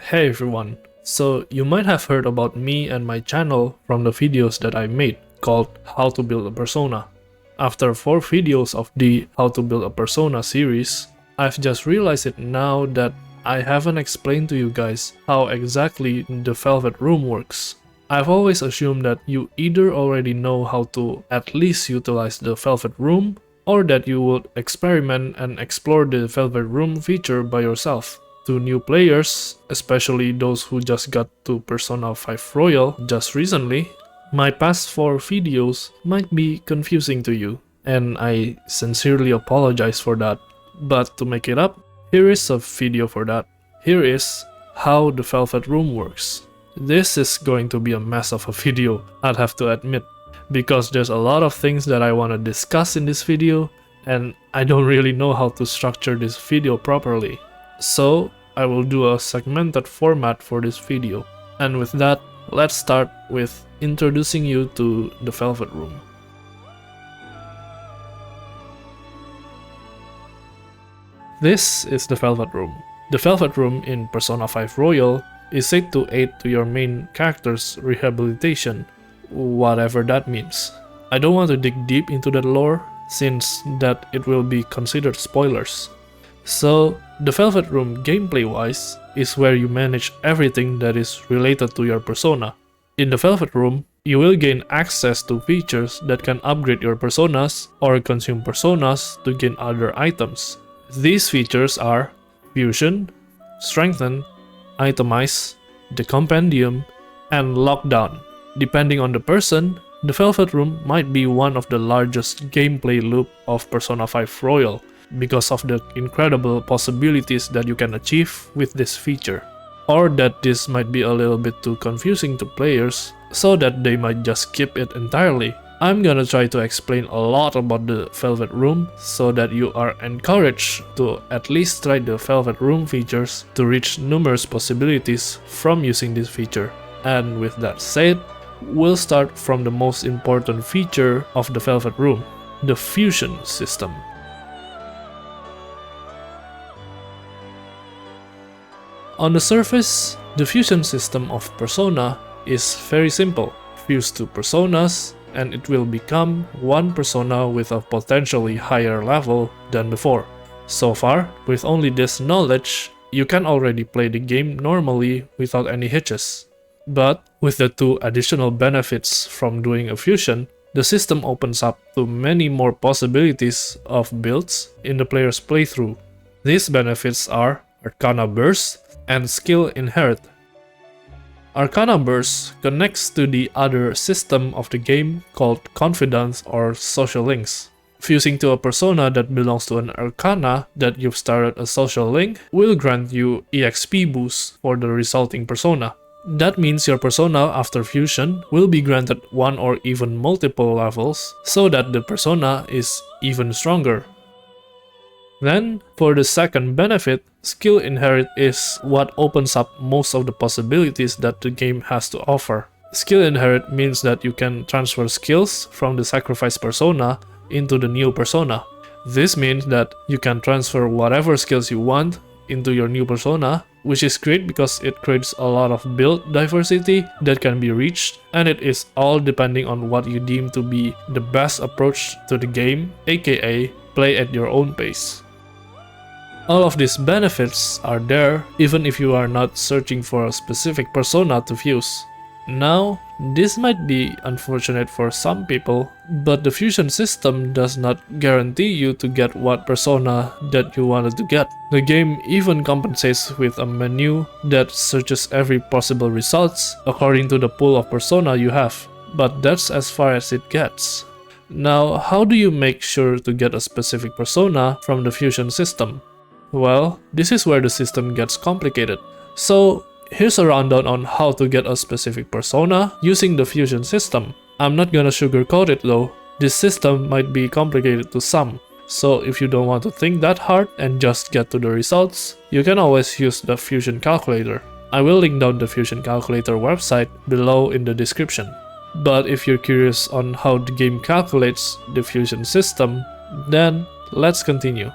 Hey everyone, so you might have heard about me and my channel from the videos that I made called How to Build a Persona. After 4 videos of the How to Build a Persona series, I've just realized it now that I haven't explained to you guys how exactly the Velvet Room works. I've always assumed that you either already know how to at least utilize the Velvet Room, or that you would experiment and explore the Velvet Room feature by yourself. To new players, especially those who just got to Persona 5 Royal just recently, my past 4 videos might be confusing to you, and I sincerely apologize for that. But to make it up, here is a video for that. Here is how the Velvet Room works. This is going to be a mess of a video, I'd have to admit, because there's a lot of things that I want to discuss in this video, and I don't really know how to structure this video properly. So I will do a segmented format for this video. And with that, let's start with introducing you to the Velvet Room. This is the Velvet Room. The Velvet Room in Persona 5 Royal is said to aid to your main character's rehabilitation, whatever that means. I don't want to dig deep into that lore, since that it will be considered spoilers. So, the Velvet Room gameplay-wise is where you manage everything that is related to your persona. In the Velvet Room, you will gain access to features that can upgrade your personas or consume personas to gain other items. These features are Fusion, Strengthen, Itemize, the Compendium, and Lockdown. Depending on the person, the Velvet Room might be one of the largest gameplay loop of Persona 5 Royal, because of the incredible possibilities that you can achieve with this feature. Or that this might be a little bit too confusing to players, so that they might just skip it entirely. I'm gonna try to explain a lot about the Velvet Room, so that you are encouraged to at least try the Velvet Room features to reach numerous possibilities from using this feature. And with that said, we'll start from the most important feature of the Velvet Room, the Fusion system. On the surface, the fusion system of Persona is very simple. Fuse 2 personas and it will become one persona with a potentially higher level than before. So far, with only this knowledge, you can already play the game normally without any hitches. But with the 2 additional benefits from doing a fusion, the system opens up to many more possibilities of builds in the player's playthrough. These benefits are Arcana Burst and Skill Inherit. Arcana Burst connects to the other system of the game called Confidence or Social Links. Fusing to a persona that belongs to an Arcana that you've started a social link will grant you EXP boost for the resulting persona. That means your persona after fusion will be granted 1 or even multiple levels, so that the persona is even stronger. Then, for the second benefit, Skill Inherit is what opens up most of the possibilities that the game has to offer. Skill Inherit means that you can transfer skills from the sacrifice persona into the new persona. This means that you can transfer whatever skills you want into your new persona, which is great because it creates a lot of build diversity that can be reached, and it is all depending on what you deem to be the best approach to the game, aka play at your own pace. All of these benefits are there even if you are not searching for a specific persona to fuse. Now, this might be unfortunate for some people, but the fusion system does not guarantee you to get what persona that you wanted to get. The game even compensates with a menu that searches every possible results according to the pool of persona you have, but that's as far as it gets. Now, how do you make sure to get a specific persona from the fusion system? Well, this is where the system gets complicated. So, here's a rundown on how to get a specific persona using the fusion system. I'm not gonna sugarcoat it though. This system might be complicated to some. So if you don't want to think that hard and just get to the results, you can always use the fusion calculator. I will link down the fusion calculator website below in the description. But if you're curious on how the game calculates the fusion system, then let's continue.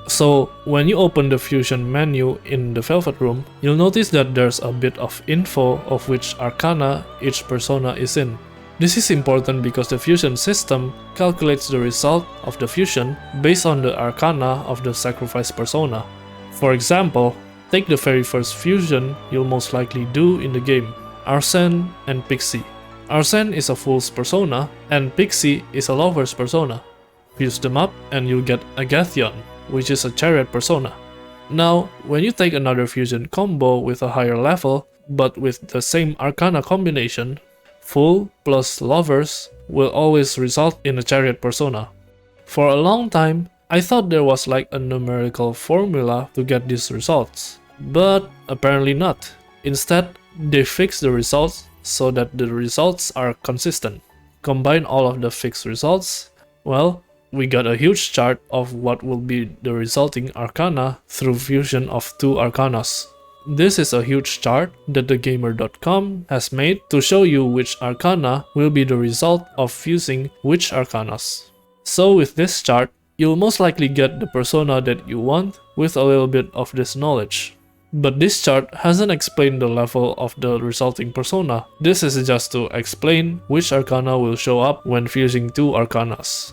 So when you open the fusion menu in the Velvet Room, you'll notice that there's a bit of info of which arcana each persona is in. This is important because the fusion system calculates the result of the fusion based on the arcana of the sacrificed persona. For example, take the very first fusion you'll most likely do in the game, Arsene and Pixie. Arsene is a fool's persona and Pixie is a lover's persona. Fuse them up and you'll get Agathion, which is a chariot persona. Now, when you take another fusion combo with a higher level, but with the same arcana combination, Fool plus Lovers will always result in a chariot persona. For a long time, I thought there was like a numerical formula to get these results, but apparently not. Instead, they fixed the results so that the results are consistent. Combine all of the fixed results, well, we got a huge chart of what will be the resulting arcana through fusion of two arcanas. This is a huge chart that thegamer.com has made to show you which arcana will be the result of fusing which arcanas. So with this chart, you'll most likely get the persona that you want with a little bit of this knowledge. But this chart hasn't explained the level of the resulting persona. This is just to explain which arcana will show up when fusing two arcanas.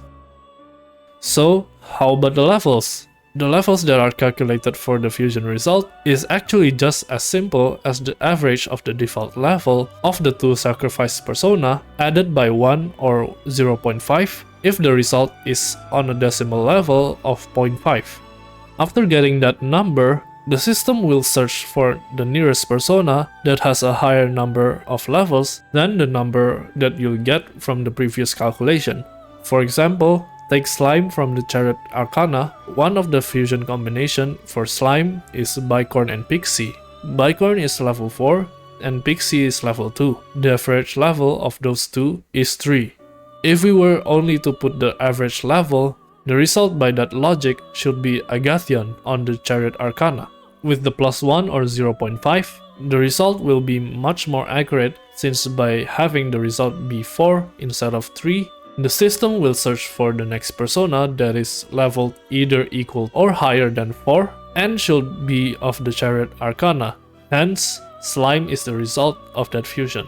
So, how about the levels? The levels that are calculated for the fusion result is actually just as simple as the average of the default level of the two sacrificed persona added by 1 or 0.5 if the result is on a decimal level of 0.5. After getting that number, the system will search for the nearest persona that has a higher number of levels than the number that you'll get from the previous calculation. For example, take Slime from the Chariot Arcana. One of the fusion combination for Slime is Bicorn and Pixie. Bicorn is level 4 and Pixie is level 2. The average level of those two is 3. If we were only to put the average level, the result by that logic should be Agathion on the Chariot Arcana. With the +1 or 0.5, the result will be much more accurate since by having the result be 4 instead of 3, the system will search for the next persona that is leveled either equal or higher than 4 and should be of the Chariot Arcana. Hence, Slime is the result of that fusion.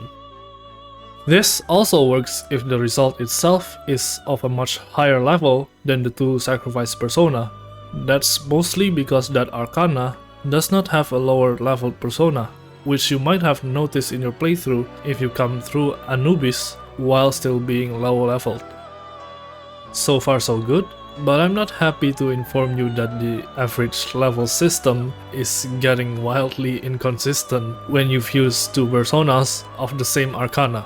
This also works if the result itself is of a much higher level than the two sacrificed persona. That's mostly because that Arcana does not have a lower leveled persona, which you might have noticed in your playthrough if you come through Anubis while still being low leveled. So far so good, but I'm not happy to inform you that the average level system is getting wildly inconsistent when you fuse two personas of the same arcana.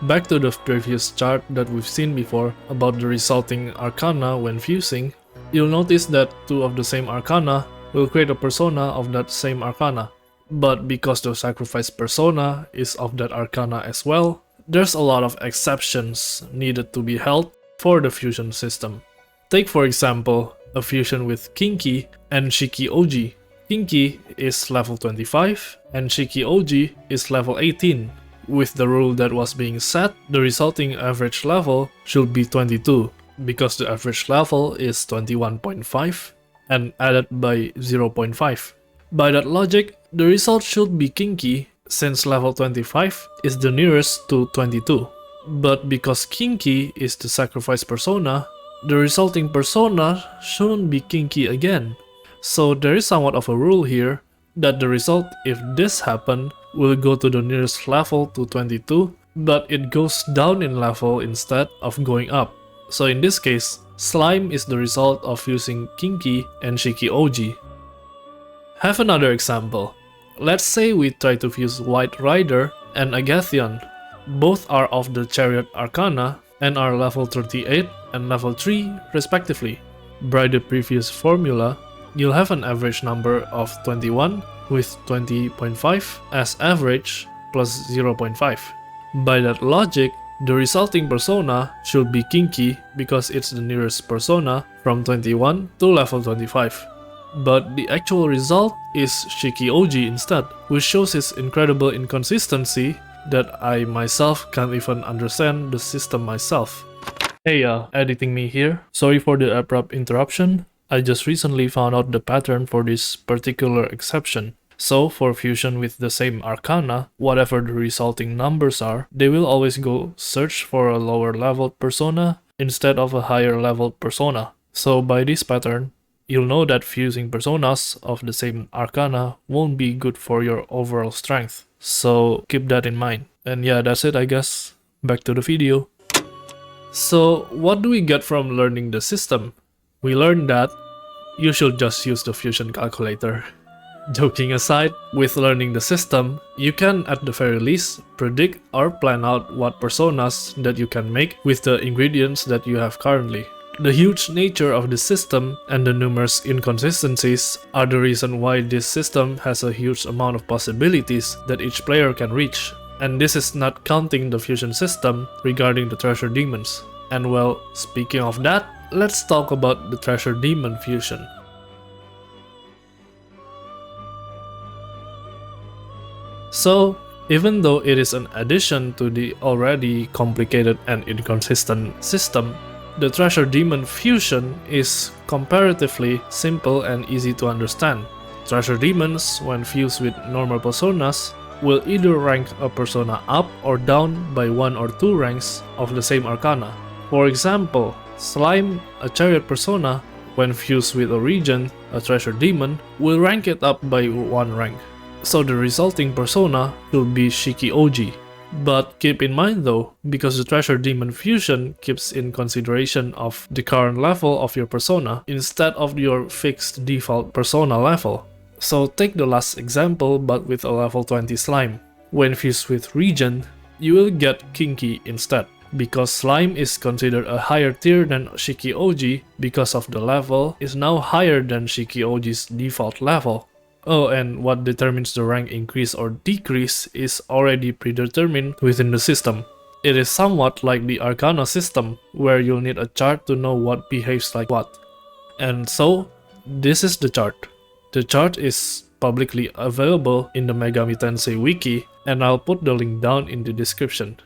Back to the previous chart that we've seen before about the resulting arcana when fusing, you'll notice that two of the same arcana will create a persona of that same arcana. But because the sacrificed persona is of that arcana as well, there's a lot of exceptions needed to be held for the fusion system. Take for example, a fusion with Kinky and Shiki OG. Kinky is level 25 and Shiki OG is level 18. With the rule that was being set, the resulting average level should be 22, because the average level is 21.5 and added by 0.5. By that logic, the result should be Kinky since level 25 is the nearest to 22. But because Kinky is the sacrifice persona, the resulting persona shouldn't be Kinky again. So there is somewhat of a rule here that the result, if this happened, will go to the nearest level to 22, but it goes down in level instead of going up. So in this case, Slime is the result of using Kinky and Shiki OG. Have another example. Let's say we try to fuse White Rider and Agathion. Both are of the Chariot Arcana and are level 38 and level 3 respectively. By the previous formula, you'll have an average number of 21 with 20.5 as average plus 0.5. By that logic, the resulting persona should be Kinky because it's the nearest persona from 21 to level 25. But the actual result is Shiki OG instead, which shows its incredible inconsistency that I myself can't even understand the system myself. Hey editing me here. Sorry for the abrupt interruption. I just recently found out the pattern for this particular exception. So for fusion with the same arcana, whatever the resulting numbers are, they will always go search for a lower leveled persona instead of a higher leveled persona. So by this pattern, you'll know that fusing personas of the same arcana won't be good for your overall strength. So keep that in mind. And yeah, that's it I guess. Back to the video. So what do we get from learning the system? We learned that you should just use the fusion calculator. Joking aside, with learning the system, you can at the very least predict or plan out what personas that you can make with the ingredients that you have currently. The huge nature of the system and the numerous inconsistencies are the reason why this system has a huge amount of possibilities that each player can reach. And this is not counting the fusion system regarding the treasure demons. And well, speaking of that, let's talk about the treasure demon fusion. So, even though it is an addition to the already complicated and inconsistent system, the treasure demon fusion is comparatively simple and easy to understand. Treasure demons, when fused with normal personas, will either rank a persona up or down by 1 or 2 ranks of the same arcana. For example, Slime, a chariot persona, when fused with a regent, a treasure demon, will rank it up by 1 rank. So the resulting persona will be Shiki OG. But keep in mind though, because the treasure demon fusion keeps in consideration of the current level of your persona instead of your fixed default persona level. So take the last example but with a level 20 slime. When fused with regent, you will get Kinky instead. Because slime is considered a higher tier than Shiki OG because of the level is now higher than Shiki OG's default level. Oh, and what determines the rank increase or decrease is already predetermined within the system. It is somewhat like the Arcana system, where you'll need a chart to know what behaves like what. And so, this is the chart. The chart is publicly available in the Megami Tensei wiki, and I'll put the link down in the description.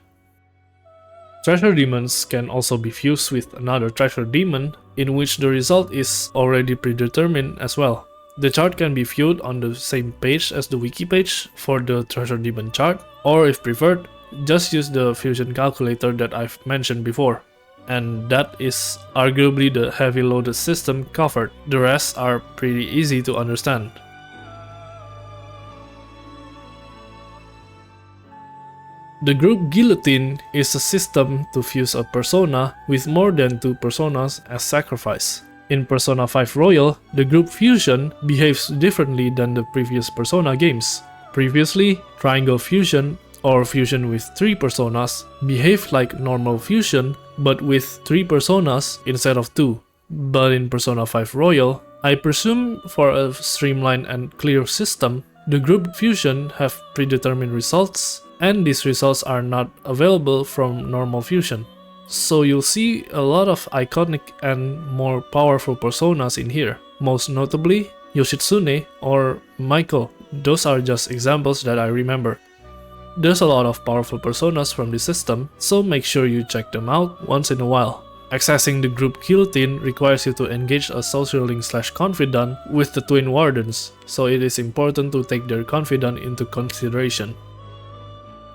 Treasure demons can also be fused with another treasure demon, in which the result is already predetermined as well. The chart can be viewed on the same page as the wiki page for the treasure demon chart, or if preferred, just use the fusion calculator that I've mentioned before. And that is arguably the heavy loaded system covered. The rest are pretty easy to understand. The group Guillotine is a system to fuse a persona with more than 2 personas as sacrifice. In Persona 5 Royal, the group fusion behaves differently than the previous Persona games. Previously, Triangle Fusion or fusion with 3 personas behaved like normal fusion but with 3 personas instead of 2. But in Persona 5 Royal, I presume for a streamlined and clear system, the group fusion have predetermined results and these results are not available from normal fusion. So you'll see a lot of iconic and more powerful personas in here, most notably Yoshitsune or Michael. Those are just examples that I remember. There's a lot of powerful personas from this system, so make sure you check them out once in a while. Accessing the group Guillotine requires you to engage a social link/confidant with the Twin Wardens, so it is important to take their confidant into consideration.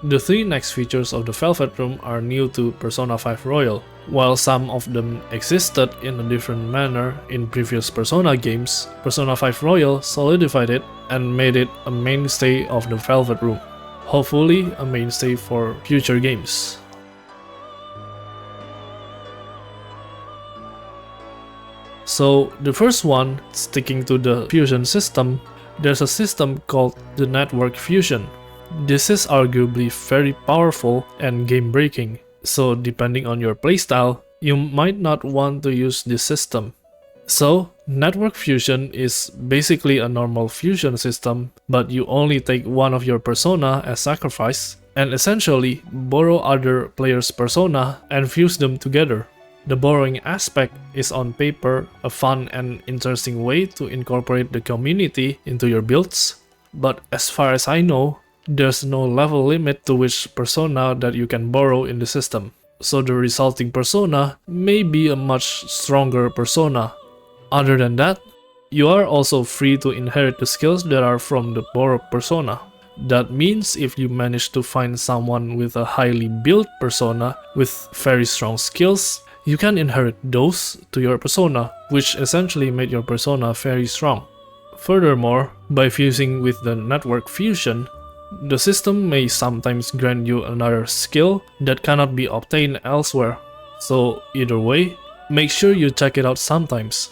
The 3 next features of the Velvet Room are new to Persona 5 Royal. While some of them existed in a different manner in previous Persona games, Persona 5 Royal solidified it and made it a mainstay of the Velvet Room. Hopefully a mainstay for future games. So the first one, sticking to the fusion system, there's a system called the Network Fusion. This is arguably very powerful and game-breaking, so depending on your playstyle, you might not want to use this system. So, Network Fusion is basically a normal fusion system, but you only take one of your persona as sacrifice, and essentially borrow other players' persona and fuse them together. The borrowing aspect is on paper a fun and interesting way to incorporate the community into your builds, but as far as I know, there's no level limit to which persona that you can borrow in the system, so the resulting persona may be a much stronger persona. Other than that, you are also free to inherit the skills that are from the borrowed persona. That means if you manage to find someone with a highly built persona with very strong skills, you can inherit those to your persona, which essentially made your persona very strong. Furthermore, by fusing with the network fusion, the system may sometimes grant you another skill that cannot be obtained elsewhere. So either way, make sure you check it out sometimes.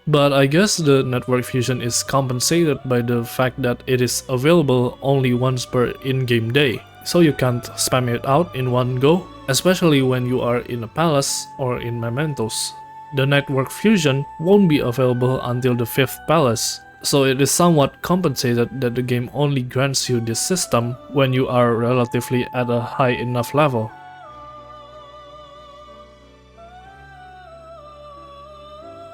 But I guess the network fusion is compensated by the fact that it is available only once per in-game day, so you can't spam it out in one go, especially when you are in a palace or in mementos. The network fusion won't be available until the 5th palace, so it is somewhat compensated that the game only grants you this system when you are relatively at a high enough level.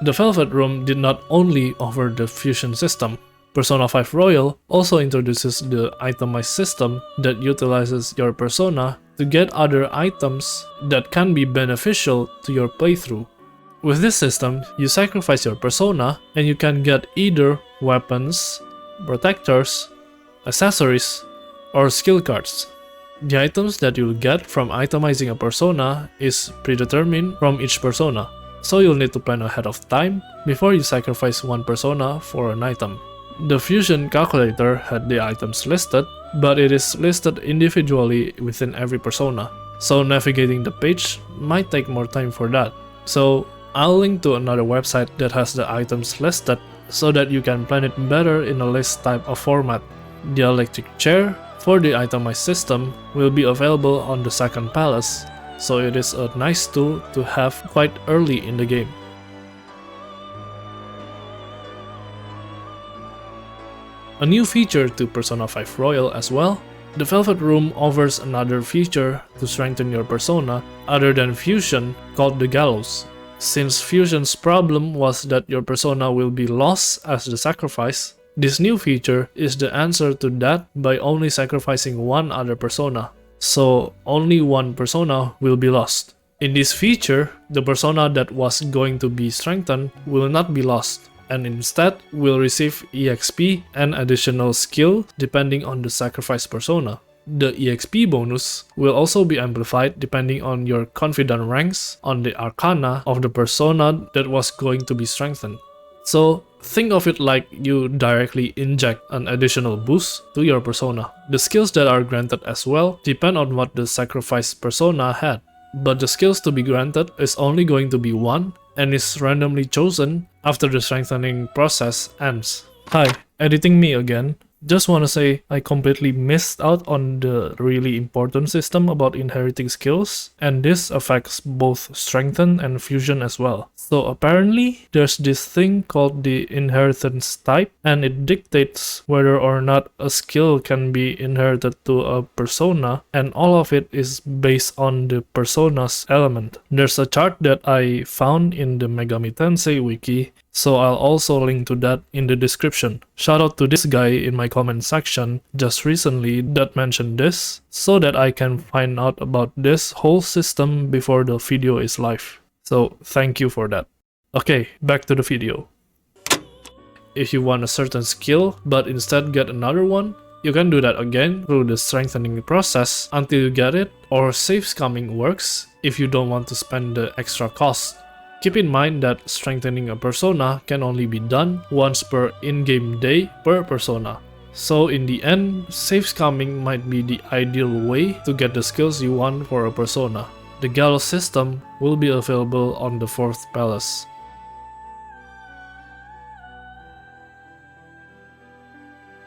The Velvet Room did not only offer the fusion system. Persona 5 Royal also introduces the Itemize system that utilizes your persona to get other items that can be beneficial to your playthrough. With this system, you sacrifice your persona and you can get either weapons, protectors, accessories, or skill cards. The items that you'll get from itemizing a persona is predetermined from each persona, so you'll need to plan ahead of time before you sacrifice one persona for an item. The fusion calculator had the items listed, but it is listed individually within every persona, so navigating the page might take more time for that. So I'll link to another website that has the items listed so that you can plan it better in a list type of format. The electric chair for the itemized system will be available on the 2nd palace, so it is a nice tool to have quite early in the game. A new feature to Persona 5 Royal as well, the Velvet Room offers another feature to strengthen your persona other than fusion called the Gallows. Since fusion's problem was that your persona will be lost as the sacrifice, this new feature is the answer to that by only sacrificing one other persona. So only one persona will be lost. In this feature, the persona that was going to be strengthened will not be lost, and instead will receive EXP and additional skill depending on the sacrifice persona. The EXP bonus will also be amplified depending on your confident ranks on the arcana of the persona that was going to be strengthened. So think of it like you directly inject an additional boost to your persona. The skills that are granted as well depend on what the sacrifice persona had, but the skills to be granted is only going to be one and is randomly chosen after the strengthening process ends. Hi, editing me again. Just wanna say I completely missed out on the really important system about inheriting skills, and this affects both strengthen and fusion as well. So apparently there's this thing called the inheritance type, and it dictates whether or not a skill can be inherited to a persona, and all of it is based on the persona's element. There's a chart that I found in the Megami Tensei wiki, so I'll also link to that in the description. Shout out to this guy in my comment section just recently that mentioned this, so that I can find out about this whole system before the video is live. So thank you for that. Okay, back to the video. If you want a certain skill but instead get another one, you can do that again through the strengthening process until you get it, or save scamming works if you don't want to spend the extra cost. Keep in mind that strengthening a persona can only be done once per in-game day per persona. So in the end, save scamming might be the ideal way to get the skills you want for a persona. The Gallows system will be available on the 4th palace.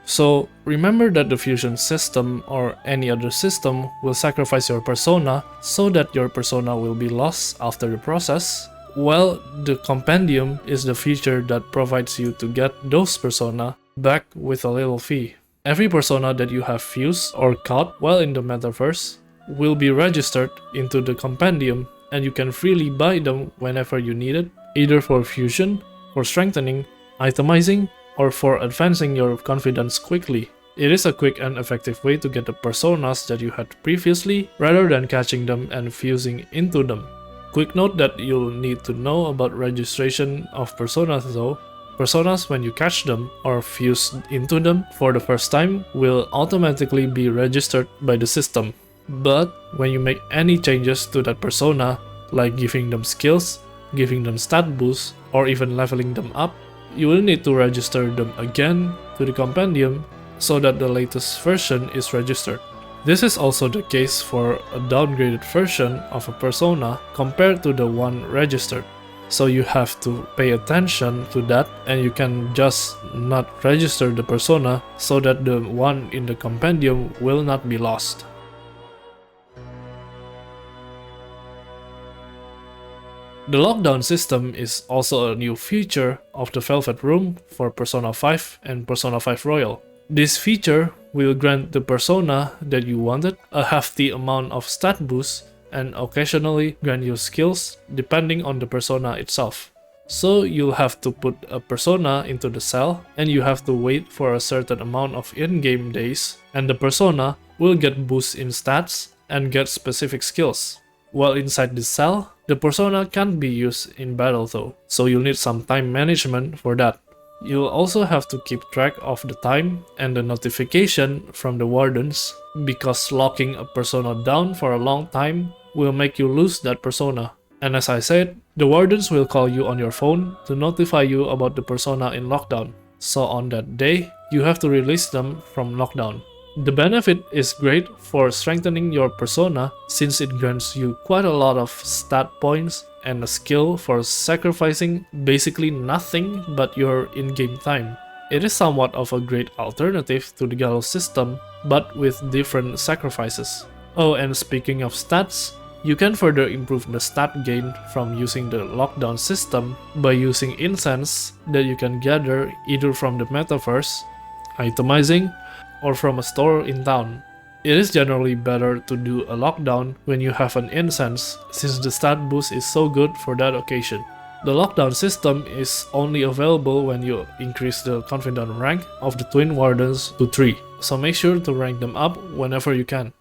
So remember that the fusion system or any other system will sacrifice your persona so that your persona will be lost after the process. Well, the Compendium is the feature that provides you to get those persona back with a little fee. Every persona that you have fused or caught while in the metaverse will be registered into the Compendium, and you can freely buy them whenever you need it, either for fusion, for strengthening, itemizing, or for advancing your confidence quickly. It is a quick and effective way to get the personas that you had previously rather than catching them and fusing into them. Quick note that you'll need to know about registration of personas though. Personas, when you catch them or fuse into them for the first time, will automatically be registered by the system. But when you make any changes to that persona, like giving them skills, giving them stat boosts, or even leveling them up, you will need to register them again to the Compendium so that the latest version is registered. This is also the case for a downgraded version of a persona compared to the one registered. So you have to pay attention to that, and you can just not register the persona so that the one in the Compendium will not be lost. The lockdown system is also a new feature of the Velvet Room for Persona 5 and Persona 5 Royal. This feature will grant the persona that you wanted a hefty amount of stat boosts and occasionally grant you skills depending on the persona itself. So you'll have to put a persona into the cell and you have to wait for a certain amount of in-game days, and the persona will get boosts in stats and get specific skills. While inside the cell, the persona can't be used in battle though, so you'll need some time management for that. You'll also have to keep track of the time and the notification from the wardens, because locking a persona down for a long time will make you lose that persona. And as I said, the wardens will call you on your phone to notify you about the persona in lockdown. So on that day, you have to release them from lockdown. The benefit is great for strengthening your persona since it grants you quite a lot of stat points and a skill for sacrificing basically nothing but your in-game time. It is somewhat of a great alternative to the Gallows system, but with different sacrifices. Oh, and speaking of stats, you can further improve the stat gain from using the lockdown system by using incense that you can gather either from the metaverse, itemizing, or from a store in town. It is generally better to do a lockdown when you have an incense, since the stat boost is so good for that occasion. The lockdown system is only available when you increase the confidant rank of the Twin Wardens to 3, so make sure to rank them up whenever you can.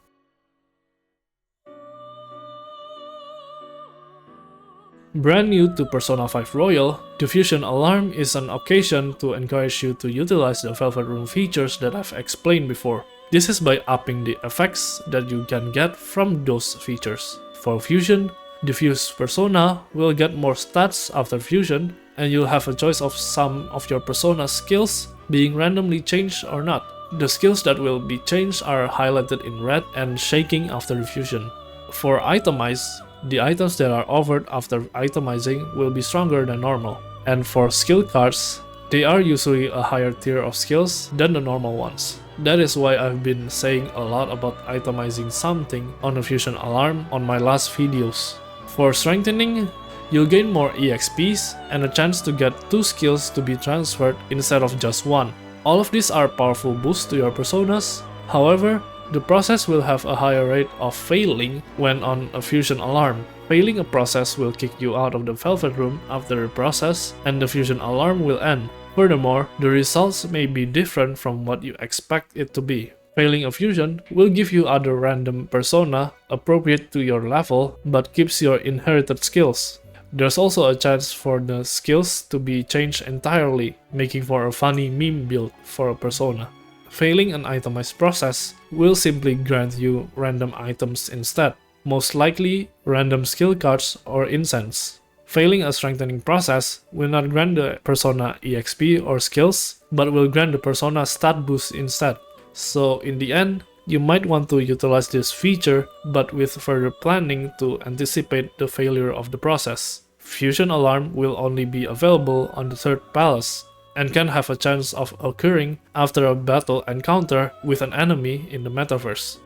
Brand new to Persona 5 Royal, the Fusion Alarm is an occasion to encourage you to utilize the Velvet Room features that I've explained before. This is by upping the effects that you can get from those features. For Fusion, the fused persona will get more stats after fusion, and you'll have a choice of some of your persona skills being randomly changed or not. The skills that will be changed are highlighted in red and shaking after the fusion. For Itemize, the items that are offered after itemizing will be stronger than normal. And for skill cards, they are usually a higher tier of skills than the normal ones. That is why I've been saying a lot about itemizing something on the Fusion Alarm on my last videos. For strengthening, you'll gain more EXPs and a chance to get 2 skills to be transferred instead of just 1. All of these are powerful boosts to your personas. However, the process will have a higher rate of failing when on a Fusion Alarm. Failing a process will kick you out of the Velvet Room after the process, and the Fusion Alarm will end. Furthermore, the results may be different from what you expect it to be. Failing a fusion will give you other random persona appropriate to your level, but keeps your inherited skills. There's also a chance for the skills to be changed entirely, making for a funny meme build for a persona. Failing an itemized process will simply grant you random items instead, most likely random skill cards or incense. Failing a strengthening process will not grant the persona EXP or skills, but will grant the persona stat boost instead. So in the end, you might want to utilize this feature, but with further planning to anticipate the failure of the process. Fusion Alarm will only be available on the 3rd palace, and can have a chance of occurring after a battle encounter with an enemy in the metaverse.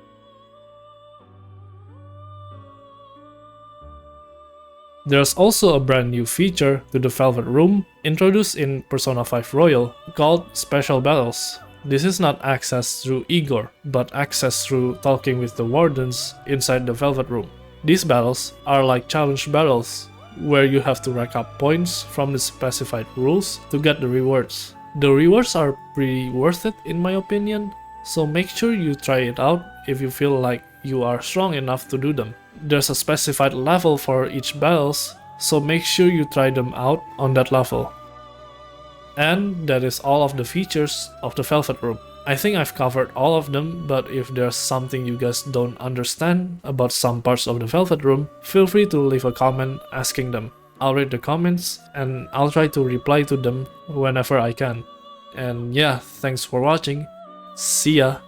There's also a brand new feature to the Velvet Room introduced in Persona 5 Royal called Special Battles. This is not accessed through Igor, but accessed through talking with the wardens inside the Velvet Room. These battles are like challenge battles, where you have to rack up points from the specified rules to get the rewards. The rewards are pretty worth it in my opinion, so make sure you try it out if you feel like you are strong enough to do them. There's a specified level for each battles, so make sure you try them out on that level. And that is all of the features of the Velvet Room. I think I've covered all of them, but if there's something you guys don't understand about some parts of the Velvet Room, feel free to leave a comment asking them. I'll read the comments and I'll try to reply to them whenever I can. And yeah, thanks for watching. See ya!